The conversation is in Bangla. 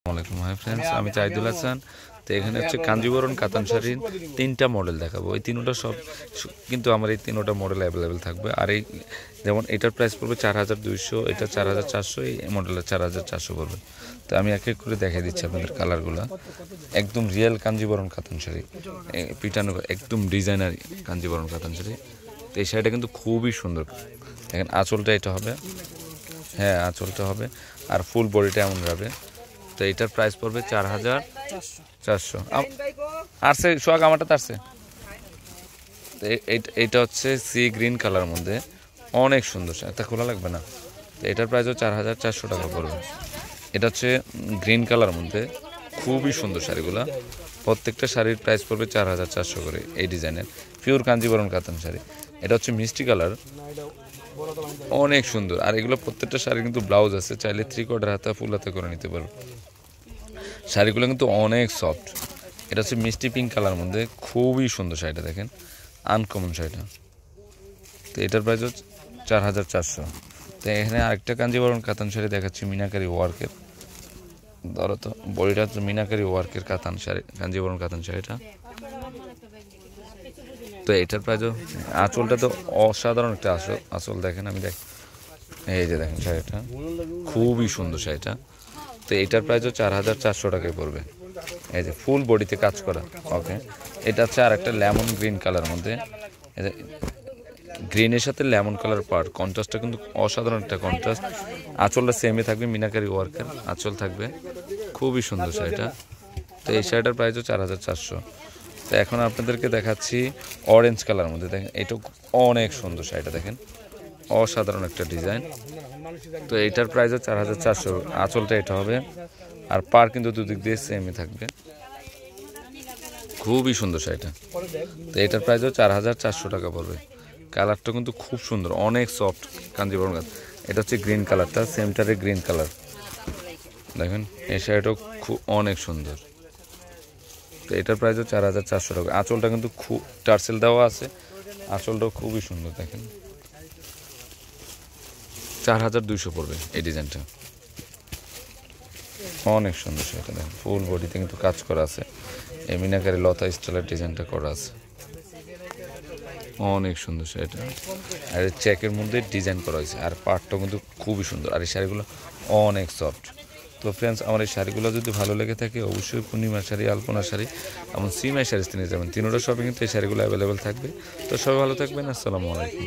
আসসালামু আলাইকুম হাই ফ্রেন্ডস, আমি চাইদুল হাসান। তো এখানে হচ্ছে কাঞ্জিবরণ কাতান শাড়ির তিনটা মডেল দেখাবো। এই তিনোটা সব কিন্তু আমার এই তিনোটা মডেল অ্যাভেলেবেল থাকবে। আর এই যেমন এটার প্রাইস পড়বে 4200, এটা 4400, এই মডেলের 4400 পড়বে। তো আমি এক এক করে দেখাই দিচ্ছি আপনাদের কালারগুলো। একদম রিয়েল কাঞ্জিবরণ কাতান শাড়ি, পিটানো একদম ডিজাইনার কাঞ্জিবরণ কাতান শাড়ি। তো এই শাড়িটা কিন্তু খুবই সুন্দর। দেখেন আঁচলটা এটা হবে, হ্যাঁ আঁচলটা হবে, আর ফুল বডিটা এমন যাবে। তো এটার প্রাইস পড়বে 4400। আসছে সোহাগ আমারটা আসছে। তো এইটা হচ্ছে সি গ্রিন কালার মধ্যে, অনেক সুন্দর। এটা খোলা লাগবে না। তো এটার প্রাইসও 4400 টাকা পড়বে। এটা হচ্ছে গ্রিন কালার মধ্যে, খুবই সুন্দর শাড়িগুলো। প্রত্যেকটা শাড়ির প্রাইস পড়বে 4400 করে। এই ডিজাইনের পিওর কাঞ্জিবরণ কাতান শাড়ি। এটা হচ্ছে মিষ্টি কালার, অনেক সুন্দর। আর এগুলো প্রত্যেকটা শাড়ি কিন্তু ব্লাউজ আছে, চাইলে 3/4 হাতা ফুল হাতে করে নিতে পারবে। শাড়িগুলো কিন্তু অনেক সফট। এটা হচ্ছে মিষ্টি পিঙ্ক কালার মধ্যে, খুবই সুন্দর শাড়িটা। দেখেন আনকমন শাড়িটা। তো এটার প্রাইস হচ্ছে 4400। তো এখানে আরেকটা কাঞ্জিবরণ কাতান শাড়ি দেখাচ্ছি, মিনাকারি ওয়ার্কের। ধরো তো বডিটা হচ্ছে মিনাকারি ওয়ার্কের কাতান শাড়ি, কাঞ্জিবরণ কাতান শাড়িটা। তো এটার প্রাইসও, আঁচলটা তো অসাধারণ একটা আঁচল। দেখেন আমি এই যে দেখেন শাড়িটা, খুবই সুন্দর শাড়িটা। তো এটার প্রাইসও 4400 টাকায় পড়বে। এই যে ফুল বডিতে কাজ করা। ওকে, এটা হচ্ছে আর একটা লেমন গ্রিন কালার মধ্যে, গ্রিনের সাথে লেমন কালার পার্ট, কন্ট্রাস্টটা কিন্তু অসাধারণ একটা কন্ট্রাস্ট। আঁচলটা সেমই থাকবে, মিনাকারি ওয়ার্কের আঁচল থাকবে, খুবই সুন্দর শাড়িটা। তো এই শাড়িটার প্রাইসও 4400। তো এখন আপনাদেরকে দেখাচ্ছি অরেঞ্জ কালার মধ্যে। দেখেন এটাও অনেক সুন্দর শাড়িটা, দেখেন অসাধারণ একটা ডিজাইন। তো এইটার প্রাইসও 4400। আঁচলটা এটা হবে, আর পার কিন্তু দুদিক দিয়ে সেমই থাকবে, খুবই সুন্দর শাড়িটা। তো এটার প্রাইসও 4400 টাকা পড়বে। কালারটা কিন্তু খুব সুন্দর, অনেক সফট কাঞ্জিবরণ কাজ। এটা হচ্ছে গ্রিন কালারটা, সেমটারে গ্রিন কালার। দেখেন এই শাড়িটাও খুব অনেক সুন্দর। তো এটার প্রাইসও 4400 টাকা। আঁচলটা কিন্তু খুব টার্সেল দেওয়া আছে, আঁচলটাও খুবই সুন্দর। দেখেন 4200 পড়বে এই ডিজাইনটা, অনেক সুন্দর সেটা। দেখেন ফুল বডিতে কিন্তু কাজ করা আছে, এই মিনাকারি লতা স্টাইলের ডিজাইনটা করা আছে, অনেক সুন্দর সেটা। আর চেকের মধ্যে ডিজাইন করা হয়েছে, আর পাটটাও কিন্তু খুবই সুন্দর। আর এই শাড়িগুলো অনেক সফট। তো ফ্রেন্ডস, আমার এই শাড়িগুলো যদি ভালো লেগে থাকে, অবশ্যই পূর্ণিমা শাড়ি, আলপনা শাড়ি এবং সিমাই শাড়ি নিয়ে যাবেন। তিনোটা শপে কিন্তু এই শাড়িগুলো অ্যাভেলেবেল থাকবে। তো সবাই ভালো থাকবেন। আসসালামু আলাইকুম।